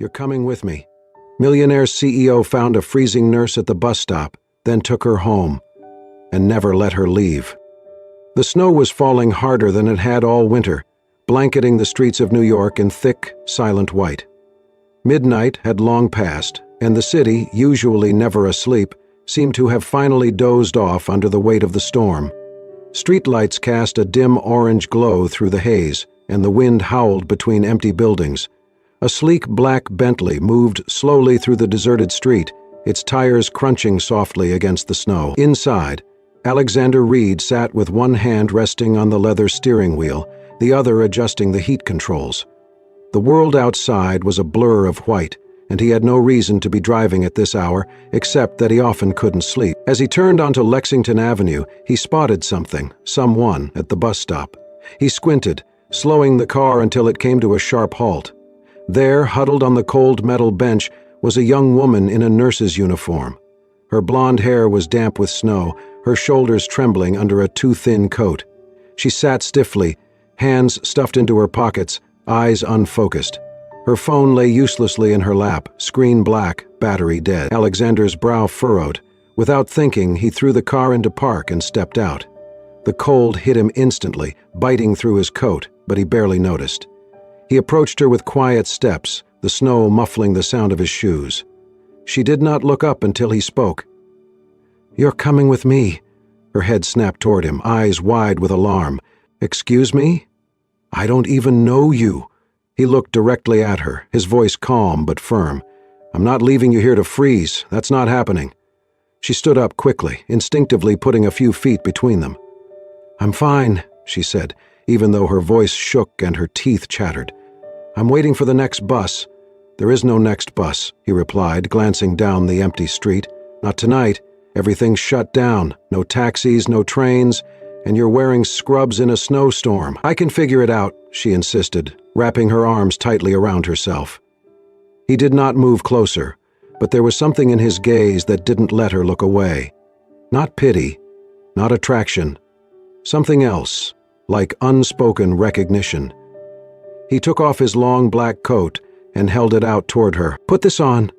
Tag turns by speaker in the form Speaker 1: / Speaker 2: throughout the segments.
Speaker 1: You're coming with me." Millionaire CEO found a freezing nurse at the bus stop, then took her home, and never let her leave. The snow was falling harder than it had all winter, blanketing the streets of New York in thick, silent white. Midnight had long passed, and the city, usually never asleep, seemed to have finally dozed off under the weight of the storm. Streetlights cast a dim orange glow through the haze, and the wind howled between empty buildings. A sleek black Bentley moved slowly through the deserted street, its tires crunching softly against the snow. Inside, Alexander Reed sat with one hand resting on the leather steering wheel, the other adjusting the heat controls. The world outside was a blur of white, and he had no reason to be driving at this hour, except that he often couldn't sleep. As he turned onto Lexington Avenue, he spotted someone at the bus stop. He squinted, slowing the car until it came to a sharp halt. There, huddled on the cold metal bench, was a young woman in a nurse's uniform. Her blonde hair was damp with snow, her shoulders trembling under a too-thin coat. She sat stiffly, hands stuffed into her pockets, eyes unfocused. Her phone lay uselessly in her lap, screen black, battery dead. Alexander's brow furrowed. Without thinking, he threw the car into park and stepped out. The cold hit him instantly, biting through his coat, but he barely noticed. He approached her with quiet steps, the snow muffling the sound of his shoes. She did not look up until he spoke. "You're coming with me." Her head snapped toward him, eyes wide with alarm. "Excuse me? I don't even know you." He looked directly at her, his voice calm but firm. "I'm not leaving you here to freeze. That's not happening." She stood up quickly, instinctively putting a few feet between them. "I'm fine," she said, even though her voice shook and her teeth chattered. "I'm waiting for the next bus." "There is no next bus," he replied, glancing down the empty street. "Not tonight. Everything's shut down. No taxis, no trains, and you're wearing scrubs in a snowstorm." "I can figure it out," she insisted, wrapping her arms tightly around herself. He did not move closer, but there was something in his gaze that didn't let her look away. Not pity, not attraction. Something else, like unspoken recognition. He took off his long black coat and held it out toward her. "Put this on."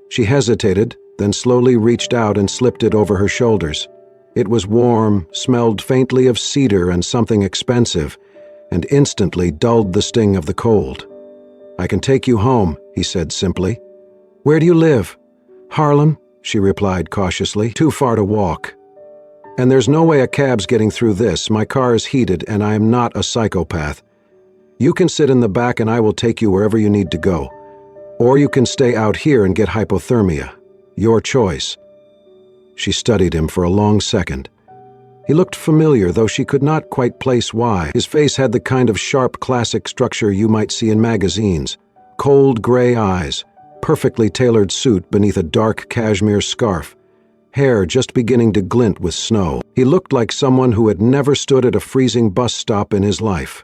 Speaker 1: She hesitated, then slowly reached out and slipped it over her shoulders. It was warm, smelled faintly of cedar and something expensive, and instantly dulled the sting of the cold. "I can take you home," he said simply. "Where do you live?" "Harlem," she replied cautiously. "Too far to walk. And there's no way a cab's getting through this. My car is heated, and I am not a psychopath. You can sit in the back and I will take you wherever you need to go. Or you can stay out here and get hypothermia. Your choice." She studied him for a long second. He looked familiar, though she could not quite place why. His face had the kind of sharp classic structure you might see in magazines. Cold gray eyes, perfectly tailored suit beneath a dark cashmere scarf, hair just beginning to glint with snow. He looked like someone who had never stood at a freezing bus stop in his life.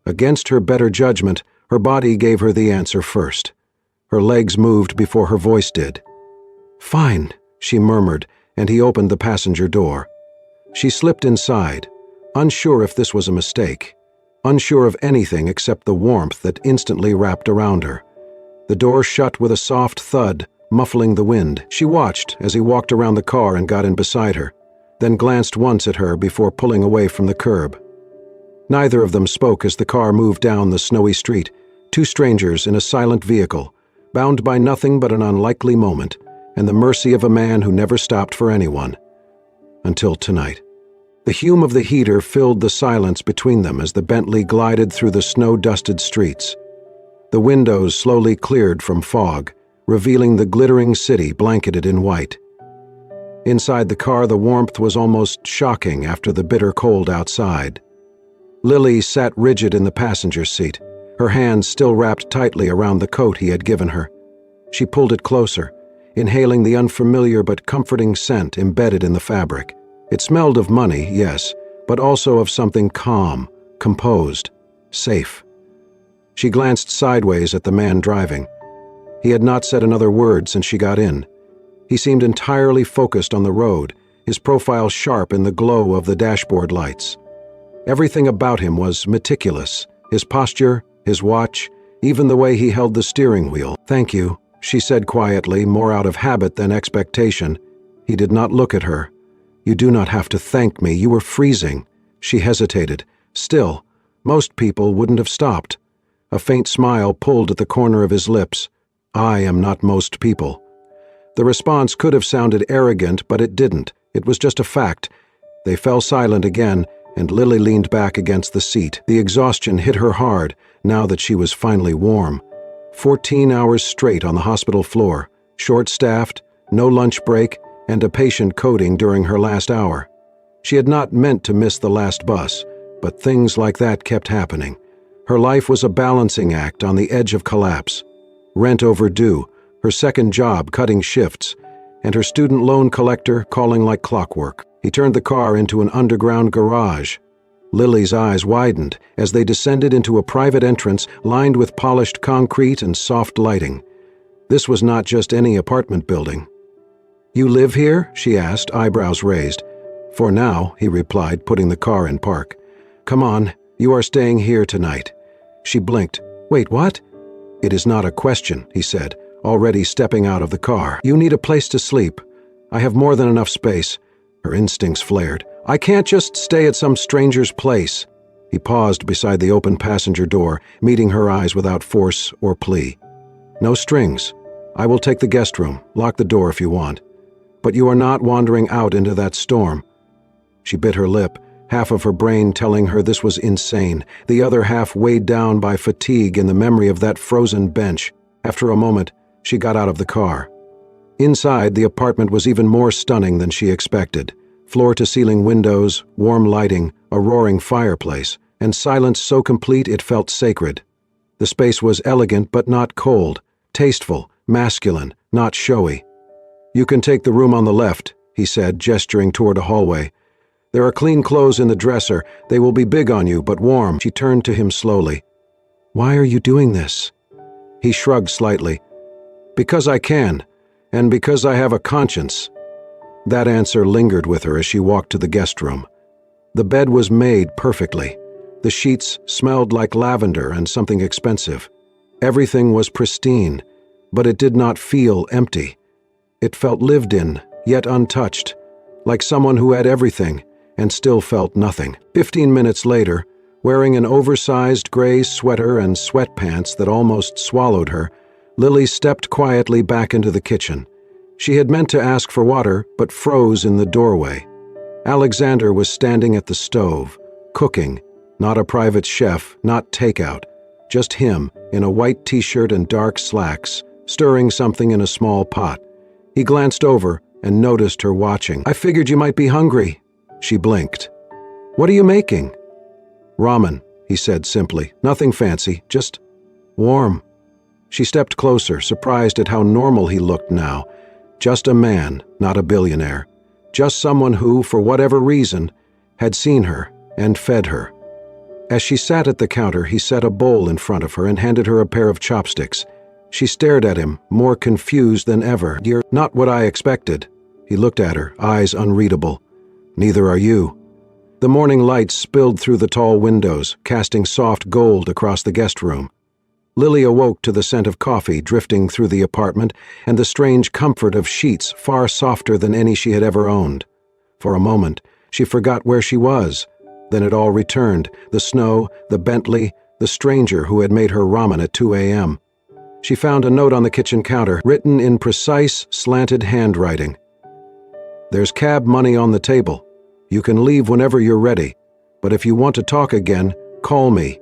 Speaker 1: Against her better judgment, her body gave her the answer first. Her legs moved before her voice did. "Fine," she murmured, and he opened the passenger door. She slipped inside, unsure if this was a mistake, unsure of anything except the warmth that instantly wrapped around her. The door shut with a soft thud, muffling the wind. She watched as he walked around the car and got in beside her, then glanced once at her before pulling away from the curb. Neither of them spoke as the car moved down the snowy street, two strangers in a silent vehicle, bound by nothing but an unlikely moment, and the mercy of a man who never stopped for anyone. Until tonight. The hume of the heater filled the silence between them as the Bentley glided through the snow-dusted streets. The windows slowly cleared from fog, revealing the glittering city blanketed in white. Inside the car, the warmth was almost shocking after the bitter cold outside. Lily sat rigid in the passenger seat, her hands still wrapped tightly around the coat he had given her. She pulled it closer, inhaling the unfamiliar but comforting scent embedded in the fabric. It smelled of money, yes, but also of something calm, composed, safe. She glanced sideways at the man driving. He had not said another word since she got in. He seemed entirely focused on the road, his profile sharp in the glow of the dashboard lights. Everything about him was meticulous, his posture, his watch, even the way he held the steering wheel. "Thank you," she said quietly, more out of habit than expectation. He did not look at her. "You do not have to thank me. You were freezing." She hesitated. Still, most people wouldn't have stopped. A faint smile pulled at the corner of his lips. "I am not most people." The response could have sounded arrogant, but it didn't. It was just a fact. They fell silent again, and Lily leaned back against the seat. The exhaustion hit her hard, now that she was finally warm. 14 hours straight on the hospital floor, short-staffed, no lunch break, and a patient coding during her last hour. She had not meant to miss the last bus, but things like that kept happening. Her life was a balancing act on the edge of collapse. Rent overdue, her second job cutting shifts, and her student loan collector calling like clockwork. He turned the car into an underground garage. Lily's eyes widened as they descended into a private entrance lined with polished concrete and soft lighting. This was not just any apartment building. "You live here?" she asked, eyebrows raised. "For now," he replied, putting the car in park. "Come on, you are staying here tonight." She blinked. "Wait, what?" "It is not a question," he said, already stepping out of the car. "You need a place to sleep. I have more than enough space." Her instincts flared. "I can't just stay at some stranger's place." He paused beside the open passenger door, meeting her eyes without force or plea. "No strings. I will take the guest room. Lock the door if you want. But you are not wandering out into that storm." She bit her lip, half of her brain telling her this was insane, the other half weighed down by fatigue in the memory of that frozen bench. After a moment, she got out of the car. Inside, the apartment was even more stunning than she expected. Floor-to-ceiling windows, warm lighting, a roaring fireplace, and silence so complete it felt sacred. The space was elegant but not cold, tasteful, masculine, not showy. "You can take the room on the left," he said, gesturing toward a hallway. "There are clean clothes in the dresser. They will be big on you, but warm." She turned to him slowly. "Why are you doing this?" He shrugged slightly. "Because I can, and because I have a conscience." That answer lingered with her as she walked to the guest room. The bed was made perfectly. The sheets smelled like lavender and something expensive. Everything was pristine, but it did not feel empty. It felt lived in, yet untouched, like someone who had everything and still felt nothing. 15 minutes later, wearing an oversized gray sweater and sweatpants that almost swallowed her, Lily stepped quietly back into the kitchen. She had meant to ask for water, but froze in the doorway. Alexander was standing at the stove, cooking, not a private chef, not takeout, just him in a white t-shirt and dark slacks, stirring something in a small pot. He glanced over and noticed her watching. "I figured you might be hungry." She blinked. "What are you making?" "Ramen," he said simply. "Nothing fancy, just warm." She stepped closer, surprised at how normal he looked now. Just a man, not a billionaire. Just someone who, for whatever reason, had seen her and fed her. As she sat at the counter, he set a bowl in front of her and handed her a pair of chopsticks. She stared at him, more confused than ever. "You're not what I expected." He looked at her, eyes unreadable. "Neither are you." The morning light spilled through the tall windows, casting soft gold across the guest room. Lily awoke to the scent of coffee drifting through the apartment and the strange comfort of sheets far softer than any she had ever owned. For a moment, she forgot where she was. Then it all returned, the snow, the Bentley, the stranger who had made her ramen at 2 a.m. She found a note on the kitchen counter, written in precise, slanted handwriting. "There's cab money on the table. You can leave whenever you're ready, but if you want to talk again, call me."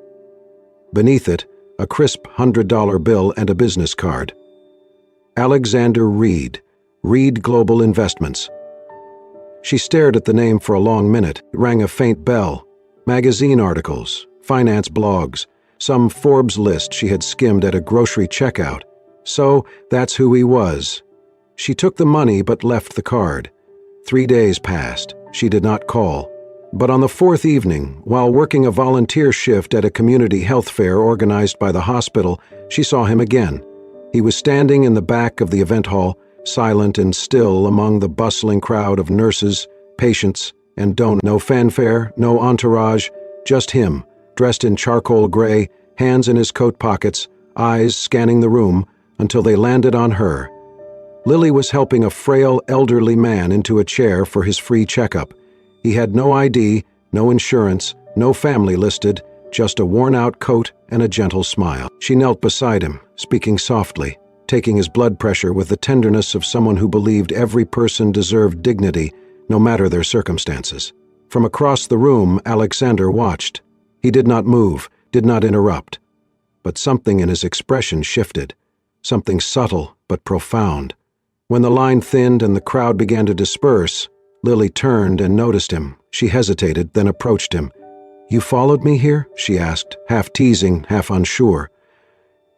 Speaker 1: Beneath it, a crisp $100 bill and a business card. Alexander Reed, Reed Global Investments. She stared at the name for a long minute. It rang a faint bell. Magazine articles, finance blogs, some Forbes list she had skimmed at a grocery checkout. So that's who he was. She took the money but left the card. 3 days passed. She did not call. But on the 4th evening, while working a volunteer shift at a community health fair organized by the hospital, she saw him again. He was standing in the back of the event hall, silent and still among the bustling crowd of nurses, patients, and donors. No fanfare, no entourage, just him, dressed in charcoal gray, hands in his coat pockets, eyes scanning the room until they landed on her. Lily was helping a frail, elderly man into a chair for his free checkup. He had no ID, no insurance, no family listed, just a worn-out coat and a gentle smile. She knelt beside him, speaking softly, taking his blood pressure with the tenderness of someone who believed every person deserved dignity, no matter their circumstances. From across the room, Alexander watched. He did not move, did not interrupt. But something in his expression shifted, something subtle but profound. When the line thinned and the crowd began to disperse, Lily turned and noticed him. She hesitated, then approached him. "You followed me here?" she asked, half teasing, half unsure.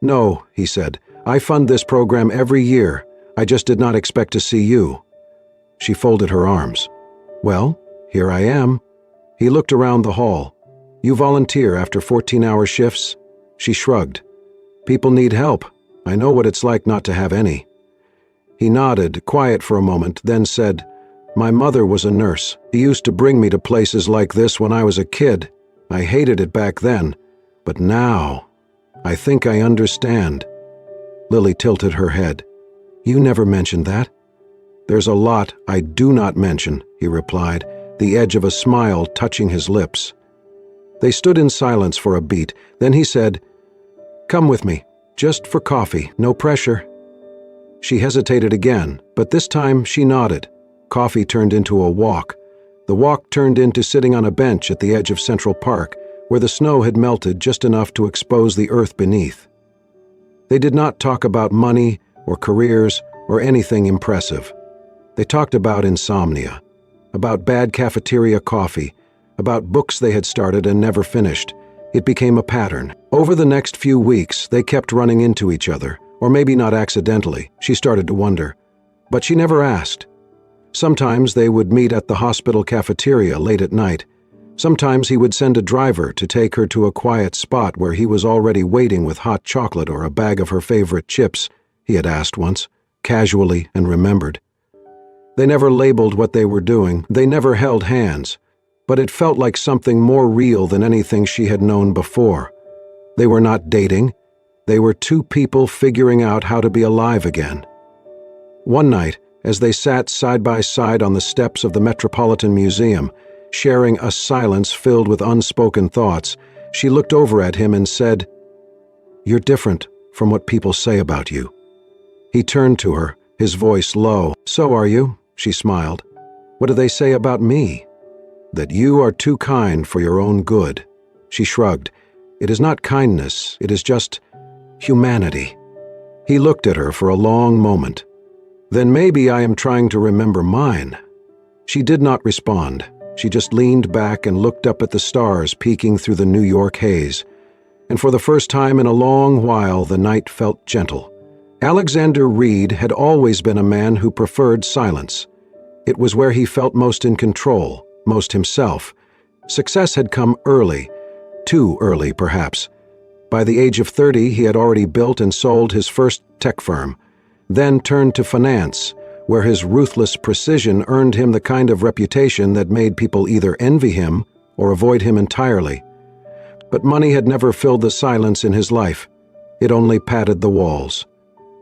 Speaker 1: "No," he said. "I fund this program every year. I just did not expect to see you." She folded her arms. "Well, here I am." He looked around the hall. "You volunteer after 14-hour shifts?" She shrugged. "People need help. I know what it's like not to have any." He nodded, quiet for a moment, then said, "My mother was a nurse. She used to bring me to places like this when I was a kid. I hated it back then, but now, I think I understand." Lily tilted her head. "You never mentioned that." "There's a lot I do not mention," he replied, the edge of a smile touching his lips. They stood in silence for a beat. Then he said, "Come with me, just for coffee, no pressure." She hesitated again, but this time she nodded. Coffee turned into a walk. The walk turned into sitting on a bench at the edge of Central Park, where the snow had melted just enough to expose the earth beneath. They did not talk about money or careers or anything impressive. They talked about insomnia, about bad cafeteria coffee, about books they had started and never finished. It became a pattern. Over the next few weeks, they kept running into each other, or maybe not accidentally, she started to wonder. But she never asked. Sometimes they would meet at the hospital cafeteria late at night. Sometimes he would send a driver to take her to a quiet spot where he was already waiting with hot chocolate or a bag of her favorite chips, he had asked once, casually and remembered. They never labeled what they were doing, they never held hands, but it felt like something more real than anything she had known before. They were not dating. They were two people figuring out how to be alive again. One night, as they sat side by side on the steps of the Metropolitan Museum, sharing a silence filled with unspoken thoughts, she looked over at him and said, "You're different from what people say about you." He turned to her, his voice low. "So are you," she smiled. "What do they say about me?" "That you are too kind for your own good." She shrugged. "It is not kindness, it is just humanity." He looked at her for a long moment. "Then maybe I am trying to remember mine." She did not respond. She just leaned back and looked up at the stars peeking through the New York haze. And for the first time in a long while, the night felt gentle. Alexander Reed had always been a man who preferred silence. It was where he felt most in control, most himself. Success had come early, too early perhaps. By the age of 30, he had already built and sold his first tech firm, then turned to finance, where his ruthless precision earned him the kind of reputation that made people either envy him or avoid him entirely. But money had never filled the silence in his life. It only padded the walls.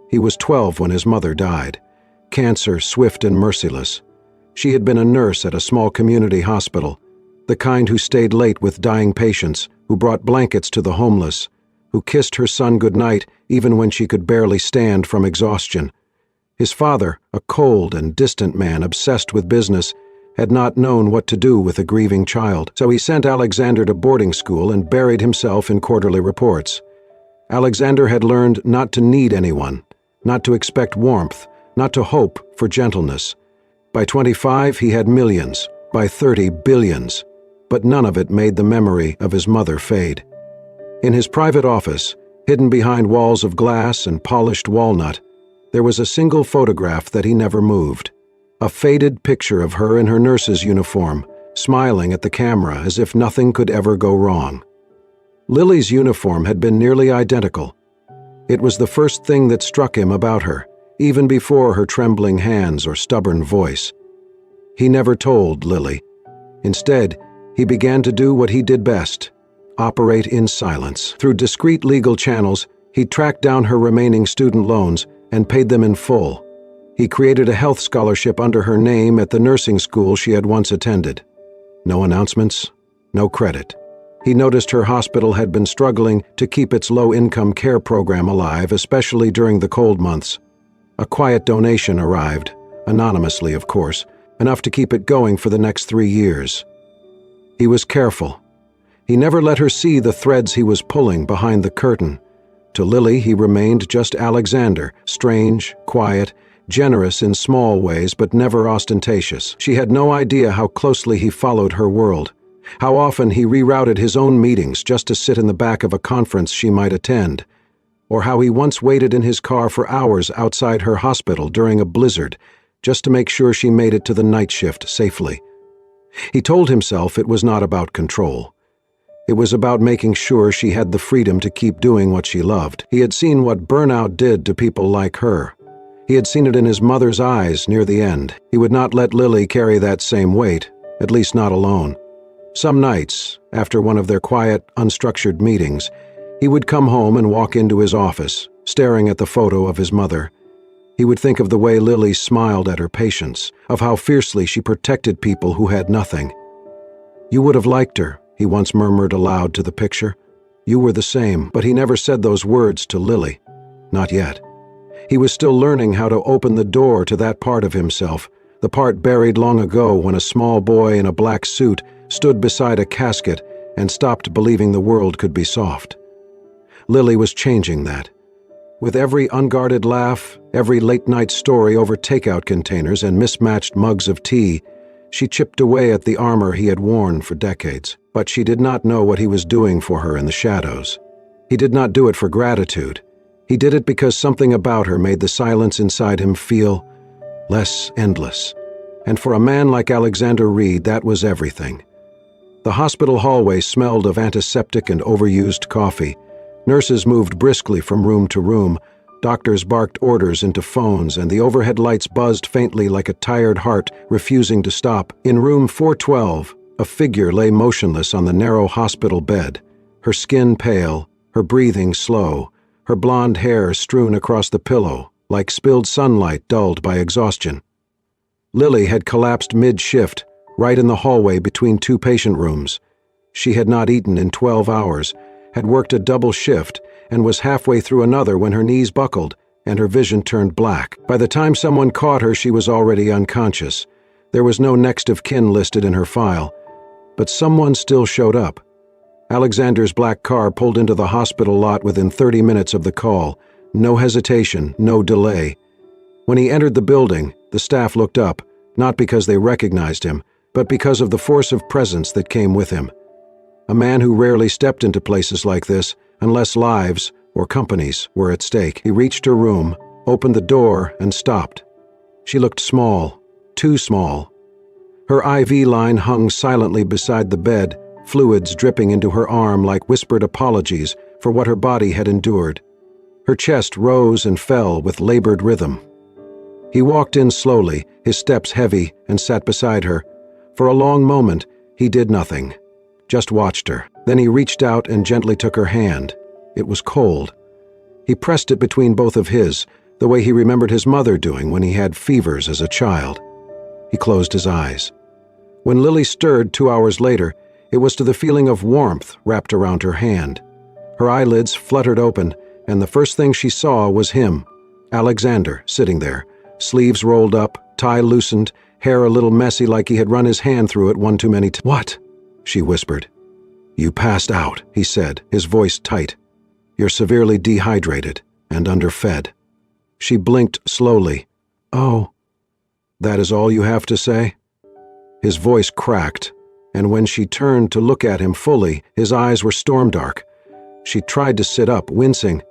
Speaker 1: He was 12 when his mother died. Cancer swift and merciless. She had been a nurse at a small community hospital, the kind who stayed late with dying patients, who brought blankets to the homeless, who kissed her son goodnight even when she could barely stand from exhaustion. His father, a cold and distant man obsessed with business, had not known what to do with a grieving child, so he sent Alexander to boarding school and buried himself in quarterly reports. Alexander had learned not to need anyone, not to expect warmth, not to hope for gentleness. By 25, he had millions, by 30, billions, but none of it made the memory of his mother fade. In his private office, hidden behind walls of glass and polished walnut, there was a single photograph that he never moved. A faded picture of her in her nurse's uniform, smiling at the camera as if nothing could ever go wrong. Lily's uniform had been nearly identical. It was the first thing that struck him about her, even before her trembling hands or stubborn voice. He never told Lily. Instead, he began to do what he did best: operate in silence. Through discreet legal channels, He tracked down her remaining student loans and paid them in full. He created a health scholarship under her name at the nursing school she had once attended. No announcements, no credit. He noticed her hospital had been struggling to keep its low-income care program alive, especially during the cold months. A quiet donation arrived, anonymously of course, enough to keep it going for the next 3 years. He was careful. He never let her see the threads he was pulling behind the curtain. To Lily, he remained just Alexander, strange, quiet, generous in small ways but never ostentatious. She had no idea how closely he followed her world, how often he rerouted his own meetings just to sit in the back of a conference she might attend, or how he once waited in his car for hours outside her hospital during a blizzard just to make sure she made it to the night shift safely. He told himself it was not about control. It was about making sure she had the freedom to keep doing what she loved. He had seen what burnout did to people like her. He had seen it in his mother's eyes near the end. He would not let Lily carry that same weight, at least not alone. Some nights, after one of their quiet, unstructured meetings, he would come home and walk into his office, staring at the photo of his mother. He would think of the way Lily smiled at her patients, of how fiercely she protected people who had nothing. "You would have liked her," he once murmured aloud to the picture. "You were the same," but he never said those words to Lily. Not yet. He was still learning how to open the door to that part of himself, the part buried long ago when a small boy in a black suit stood beside a casket and stopped believing the world could be soft. Lily was changing that. With every unguarded laugh, every late-night story over takeout containers and mismatched mugs of tea, she chipped away at the armor he had worn for decades. But she did not know what he was doing for her in the shadows. He did not do it for gratitude. He did it because something about her made the silence inside him feel less endless. And for a man like Alexander Reed, that was everything. The hospital hallway smelled of antiseptic and overused coffee. Nurses moved briskly from room to room. Doctors barked orders into phones, and the overhead lights buzzed faintly like a tired heart refusing to stop. In room 412, a figure lay motionless on the narrow hospital bed, her skin pale, her breathing slow, her blonde hair strewn across the pillow, like spilled sunlight dulled by exhaustion. Lily had collapsed mid-shift, right in the hallway between 2 patient rooms. She had not eaten in 12 hours, had worked a double shift, and was halfway through another when her knees buckled and her vision turned black. By the time someone caught her, she was already unconscious. There was no next of kin listed in her file, but someone still showed up. Alexander's black car pulled into the hospital lot within 30 minutes of the call. No hesitation, no delay. When he entered the building, the staff looked up, not because they recognized him, but because of the force of presence that came with him. A man who rarely stepped into places like this, unless lives or companies were at stake. He reached her room, opened the door, and stopped. She looked small, too small. Her IV line hung silently beside the bed, fluids dripping into her arm like whispered apologies for what her body had endured. Her chest rose and fell with labored rhythm. He walked in slowly, his steps heavy, and sat beside her. For a long moment, he did nothing, just watched her. Then he reached out and gently took her hand. It was cold. He pressed it between both of his, the way he remembered his mother doing when he had fevers as a child. He closed his eyes. When Lily stirred 2 hours later, it was to the feeling of warmth wrapped around her hand. Her eyelids fluttered open, and the first thing she saw was him, Alexander, sitting there, sleeves rolled up, tie loosened, hair a little messy like he had run his hand through it one too many times. "What?" she whispered. "You passed out," he said, his voice tight. "You're severely dehydrated and underfed." She blinked slowly. "Oh, that is all you have to say?" His voice cracked, and when she turned to look at him fully, his eyes were storm-dark. She tried to sit up, wincing.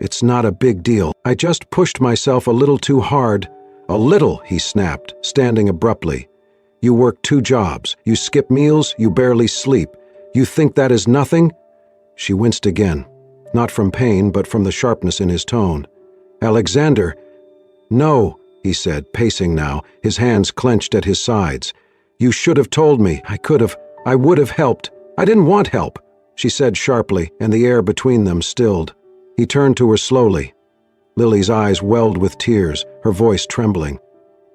Speaker 1: "It's not a big deal. I just pushed myself a little too hard." "A little," he snapped, standing abruptly. "You work 2 jobs. You skip meals. You barely sleep. You think that is nothing?" She winced again, not from pain, but from the sharpness in his tone. "Alexander." "No," he said, pacing now, his hands clenched at his sides. "You should have told me. I would have helped. I didn't want help," she said sharply, and the air between them stilled. He turned to her slowly. Lily's eyes welled with tears, her voice trembling.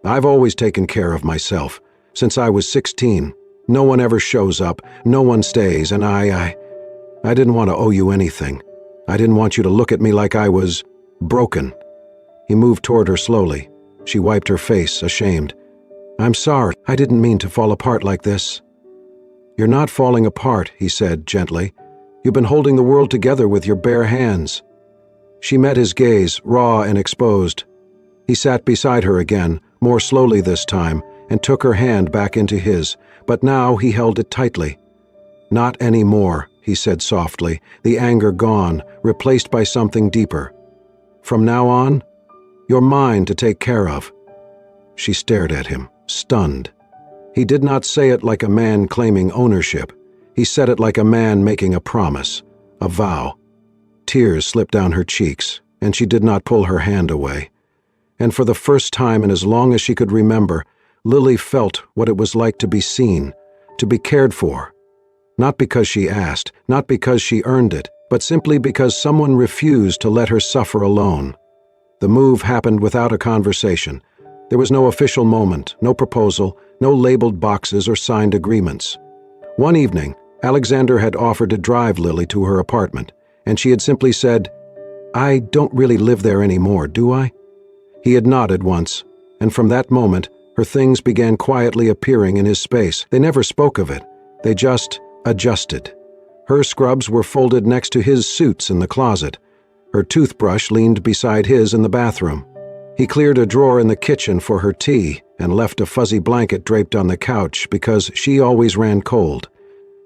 Speaker 1: "I've always taken care of myself. Since I was 16. No one ever shows up, no one stays, and I didn't want to owe you anything. I didn't want you to look at me like I was broken." He moved toward her slowly. She wiped her face, ashamed. "I'm sorry. I didn't mean to fall apart like this." "You're not falling apart," he said gently. "You've been holding the world together with your bare hands." She met his gaze, raw and exposed. He sat beside her again, more slowly this time, and took her hand back into his, but now he held it tightly. "Not anymore," he said softly, the anger gone, replaced by something deeper. "From now on, you're mine to take care of." She stared at him, stunned. He did not say it like a man claiming ownership. He said it like a man making a promise, a vow. Tears slipped down her cheeks, and she did not pull her hand away. And for the first time in as long as she could remember, Lily felt what it was like to be seen, to be cared for. Not because she asked, not because she earned it, but simply because someone refused to let her suffer alone. The move happened without a conversation. There was no official moment, no proposal, no labeled boxes or signed agreements. One evening, Alexander had offered to drive Lily to her apartment, and she had simply said, "I don't really live there anymore, do I?" He had nodded once, and from that moment, her things began quietly appearing in his space. They never spoke of it. They just adjusted. Her scrubs were folded next to his suits in the closet. Her toothbrush leaned beside his in the bathroom. He cleared a drawer in the kitchen for her tea and left a fuzzy blanket draped on the couch because she always ran cold.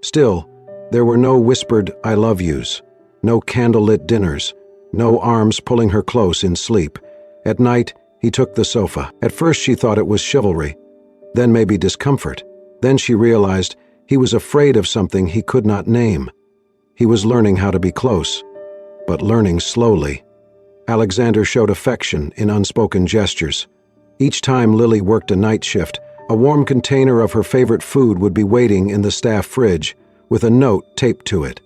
Speaker 1: Still, there were no whispered "I love yous," no candlelit dinners, no arms pulling her close in sleep. At night, he took the sofa. At first she thought it was chivalry, then maybe discomfort. Then she realized he was afraid of something he could not name. He was learning how to be close, but learning slowly. Alexander showed affection in unspoken gestures. Each time Lily worked a night shift, a warm container of her favorite food would be waiting in the staff fridge, with a note taped to it.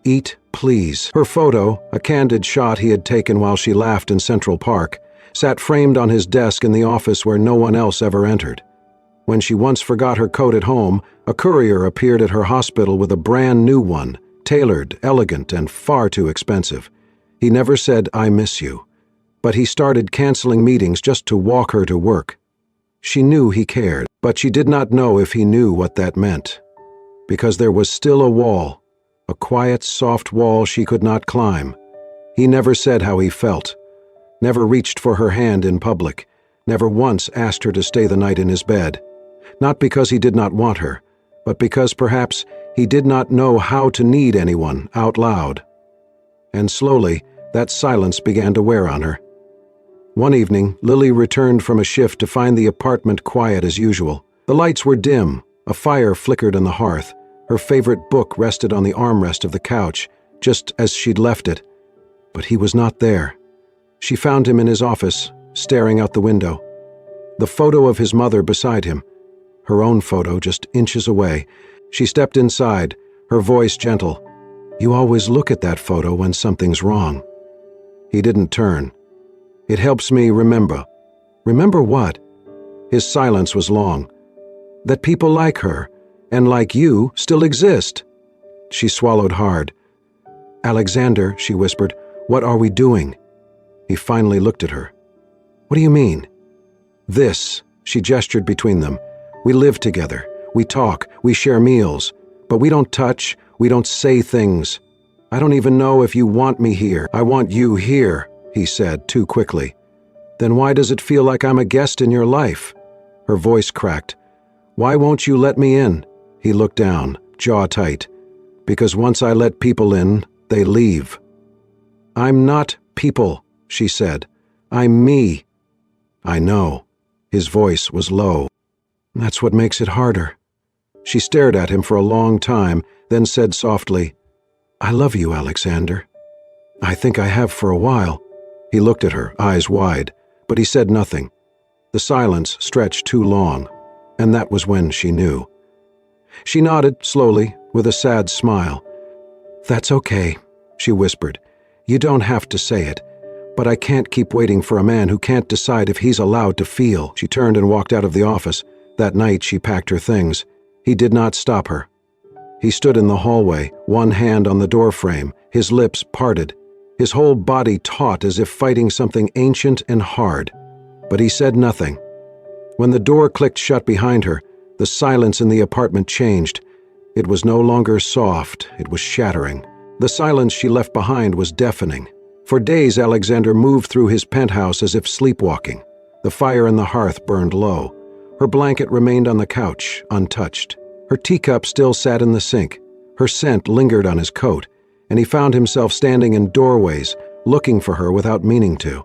Speaker 1: "Eat, please." Her photo, a candid shot he had taken while she laughed in Central Park, sat framed on his desk in the office where no one else ever entered. When she once forgot her coat at home, a courier appeared at her hospital with a brand new one, tailored, elegant, and far too expensive. He never said, "I miss you," but he started canceling meetings just to walk her to work. She knew he cared, but she did not know if he knew what that meant. Because there was still a wall, a quiet, soft wall she could not climb. He never said how he felt, never reached for her hand in public, never once asked her to stay the night in his bed. Not because he did not want her, but because perhaps he did not know how to need anyone out loud. And slowly, that silence began to wear on her. One evening, Lily returned from a shift to find the apartment quiet as usual. The lights were dim, a fire flickered on the hearth, her favorite book rested on the armrest of the couch, just as she'd left it. But he was not there. She found him in his office, staring out the window. The photo of his mother beside him, her own photo just inches away. She stepped inside, her voice gentle. "You always look at that photo when something's wrong." He didn't turn. "It helps me remember." "Remember what?" His silence was long. "That people like her, and like you, still exist." She swallowed hard. "Alexander," she whispered, "what are we doing?" He finally looked at her. "What do you mean?" "This," she gestured between them. "We live together. We talk. We share meals. But we don't touch. We don't say things. I don't even know if you want me here. I want you here," he said too quickly. "Then why does it feel like I'm a guest in your life?" Her voice cracked. "Why won't you let me in?" He looked down, jaw tight. "Because once I let people in, they leave." "I'm not people," she said. "I'm me." "I know." His voice was low. "That's what makes it harder." She stared at him for a long time, then said softly, "I love you, Alexander. I think I have for a while." He looked at her, eyes wide, but he said nothing. The silence stretched too long, and that was when she knew. She nodded slowly, with a sad smile. "That's okay," she whispered. You don't have to say it, but I can't keep waiting for a man who can't decide if he's allowed to feel." She turned and walked out of the office. That night she packed her things. He did not stop her. He stood in the hallway, one hand on the doorframe, his lips parted, his whole body taut as if fighting something ancient and hard. But he said nothing. When the door clicked shut behind her, the silence in the apartment changed. It was no longer soft, it was shattering. The silence she left behind was deafening. For days Alexander moved through his penthouse as if sleepwalking. The fire in the hearth burned low. Her blanket remained on the couch, untouched. Her teacup still sat in the sink. Her scent lingered on his coat, and he found himself standing in doorways, looking for her without meaning to.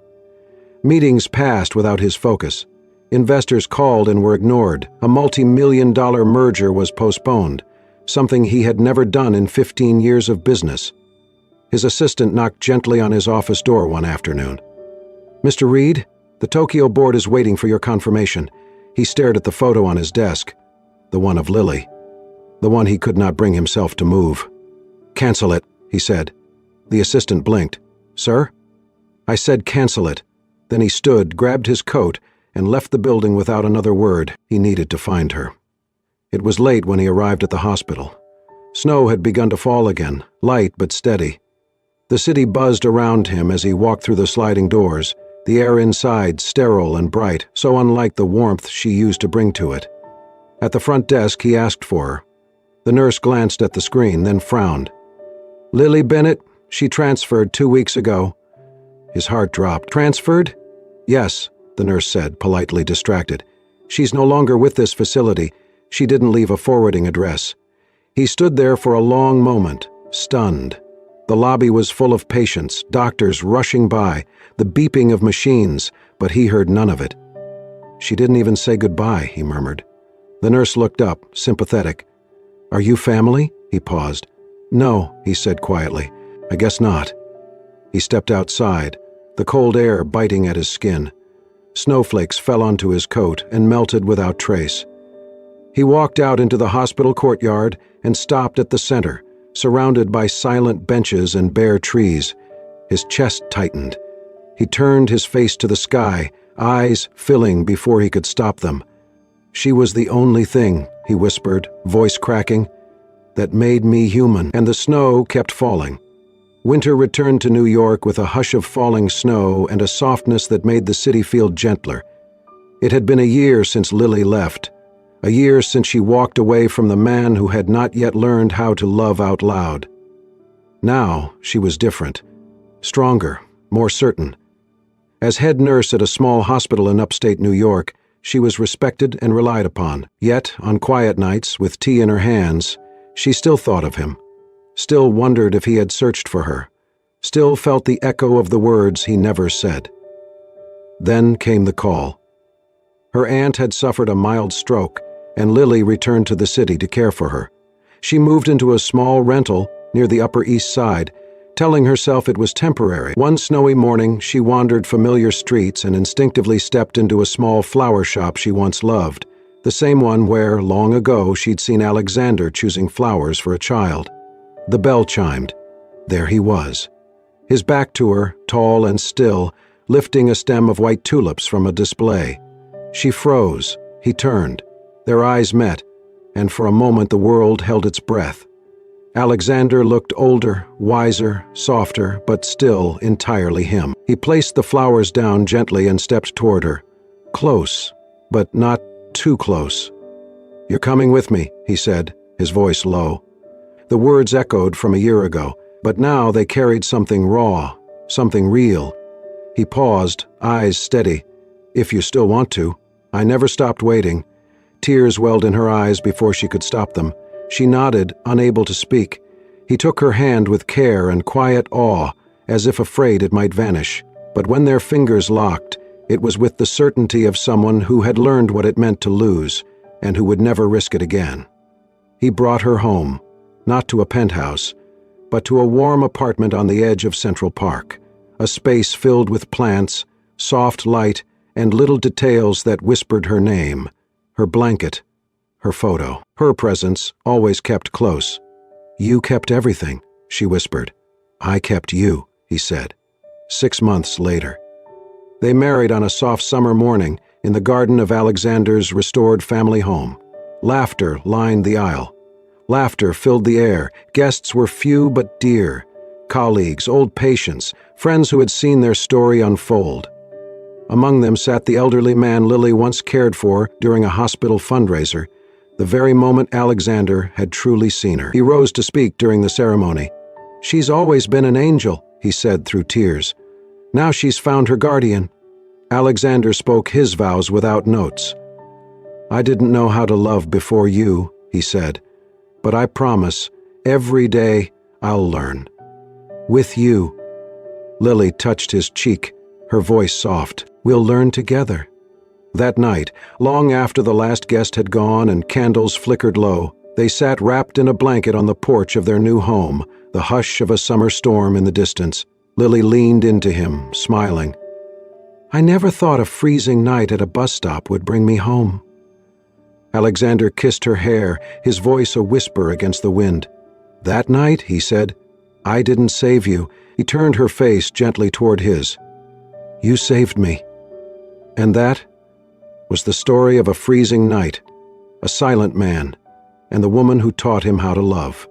Speaker 1: Meetings passed without his focus. Investors called and were ignored. A multi-million-dollar merger was postponed, something he had never done in 15 years of business. His assistant knocked gently on his office door one afternoon. "Mr. Reed, the Tokyo board is waiting for your confirmation." He stared at the photo on his desk, the one of Lily, the one he could not bring himself to move. "Cancel it," he said. The assistant blinked. "Sir?" "I said cancel it." Then he stood, grabbed his coat, and left the building without another word. He needed to find her. It was late when he arrived at the hospital. Snow had begun to fall again, light but steady. The city buzzed around him as he walked through the sliding doors, the air inside sterile and bright, so unlike the warmth she used to bring to it. At the front desk, he asked for her. The nurse glanced at the screen, then frowned. "Lily Bennett, she transferred 2 weeks ago." His heart dropped. "Transferred?" "Yes," the nurse said, politely distracted. "She's no longer with this facility. She didn't leave a forwarding address." He stood there for a long moment, stunned. The lobby was full of patients, doctors rushing by, the beeping of machines, but he heard none of it. "She didn't even say goodbye," he murmured. The nurse looked up, sympathetic. "Are you family?" He paused. "No," he said quietly. "I guess not." He stepped outside, the cold air biting at his skin. Snowflakes fell onto his coat and melted without trace. He walked out into the hospital courtyard and stopped at the center, surrounded by silent benches and bare trees. His chest tightened. He turned his face to the sky, eyes filling before he could stop them. "She was the only thing," he whispered, voice cracking, "that made me human." And the snow kept falling. Winter returned to New York with a hush of falling snow and a softness that made the city feel gentler. It had been a year since Lily left, a year since she walked away from the man who had not yet learned how to love out loud. Now she was different, stronger, more certain. As head nurse at a small hospital in upstate New York, she was respected and relied upon. Yet, on quiet nights, with tea in her hands, she still thought of him, still wondered if he had searched for her, still felt the echo of the words he never said. Then came the call. Her aunt had suffered a mild stroke, and Lily returned to the city to care for her. She moved into a small rental near the Upper East Side, telling herself it was temporary. One snowy morning, she wandered familiar streets and instinctively stepped into a small flower shop she once loved, the same one where, long ago, she'd seen Alexander choosing flowers for a child. The bell chimed. There he was. His back to her, tall and still, lifting a stem of white tulips from a display. She froze. He turned. Their eyes met, and for a moment the world held its breath. Alexander looked older, wiser, softer, but still entirely him. He placed the flowers down gently and stepped toward her. Close, but not too close. "You're coming with me," he said, his voice low. The words echoed from a year ago, but now they carried something raw, something real. He paused, eyes steady. "If you still want to." I never stopped waiting. Tears welled in her eyes before she could stop them. She nodded, unable to speak. He took her hand with care and quiet awe, as if afraid it might vanish. But when their fingers locked, it was with the certainty of someone who had learned what it meant to lose, and who would never risk it again. He brought her home, not to a penthouse, but to a warm apartment on the edge of Central Park, a space filled with plants, soft light, and little details that whispered her name, her blanket, her photo. Her presence, always kept close. "You kept everything," she whispered. "I kept you." he said. 6 months later. They married on a soft summer morning in the garden of Alexander's restored family home. Laughter lined the aisle. Laughter filled the air. Guests were few but dear. Colleagues, old patients, friends who had seen their story unfold. Among them sat the elderly man Lily once cared for during a hospital fundraiser, the very moment Alexander had truly seen her. He rose to speak during the ceremony. "She's always been an angel," he said through tears. "Now she's found her guardian." Alexander spoke his vows without notes. "I didn't know how to love before you," he said, "but I promise, every day I'll learn. With you." Lily touched his cheek, her voice soft. "We'll learn together." That night, long after the last guest had gone and candles flickered low, they sat wrapped in a blanket on the porch of their new home, the hush of a summer storm in the distance. Lily leaned into him, smiling. "I never thought a freezing night at a bus stop would bring me home." Alexander kissed her hair, his voice a whisper against the wind. "That night," he said, "I didn't save you." He turned her face gently toward his. "You saved me." And that was the story of a freezing night, a silent man, and the woman who taught him how to love.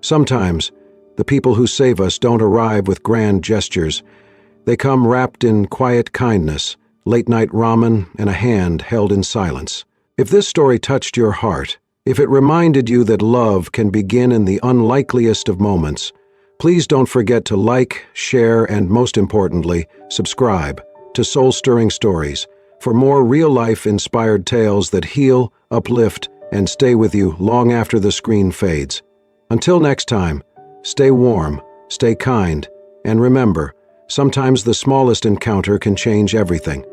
Speaker 1: Sometimes, the people who save us don't arrive with grand gestures. They come wrapped in quiet kindness, late-night ramen, and a hand held in silence. If this story touched your heart, if it reminded you that love can begin in the unlikeliest of moments, please don't forget to like, share, and most importantly, subscribe to Soul Stirring Stories for more real-life inspired tales that heal, uplift, and stay with you long after the screen fades. Until next time, stay warm, stay kind, and remember, sometimes the smallest encounter can change everything.